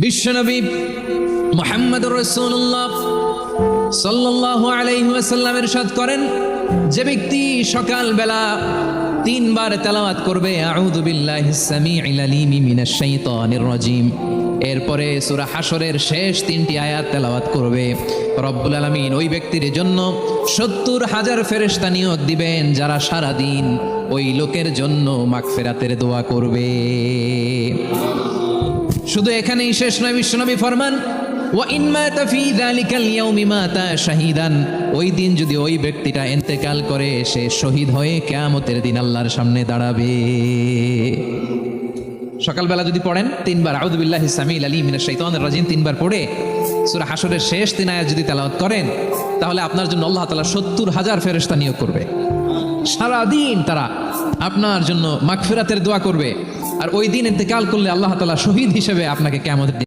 বিশ্বনবী মুহাম্মদুর রাসূলুল্লাহ সাল্লাল্লাহু আলাইহি ওয়াসাল্লাম ইরশাদ করেন, যে ব্যক্তি সকালবেলা তিনবার তেলাওয়াত করবে আউযু বিল্লাহিস সামিউল আলিম মিনাশ শাইতানির রাজিম, এরপরে সূরা হাশরের শেষ তিনটি আয়াত তেলাওয়াত করবে, রব্বুল আলামিন ওই ব্যক্তির জন্য ৭০,০০০ ফেরেশতা নিয়োগ দিবেন যারা সারা দিন ওই লোকের জন্য মাগফিরাতের দোয়া করবে। শুধু এখানেই শেষ নয়, বিশ্বনবী ফরমান ওয়া ইন মাতা ফি যালিকাল ইয়াউমি মাতা শাহীদান, ওই দিন যদি ওই ব্যক্তিটা ইন্তেকাল করে সে শহীদ হয়ে কিয়ামতের দিন আল্লাহর সামনে দাঁড়াবে। সকালবেলা যদি পড়েন তিনবার আউযু বিল্লাহিস সামিউল আলিম মিনাশ শাইতানির রাজিম তিনবার পড়ে সূরা হাশরের শেষ তিন আয়াত যদি তেলাওয়াত করেন, তাহলে আপনার জন্য আল্লাহ তাআলা ৭০,০০০ ফেরেশতা নিয়োগ করবে। সারা দিন তারা আপনার জন্য মাগফিরাতের দোয়া করবে, আর ওই দিন ইন্তেকাল করলে আল্লাহ তাআলা শহীদ হিসেবে আপনাকে কিয়ামতের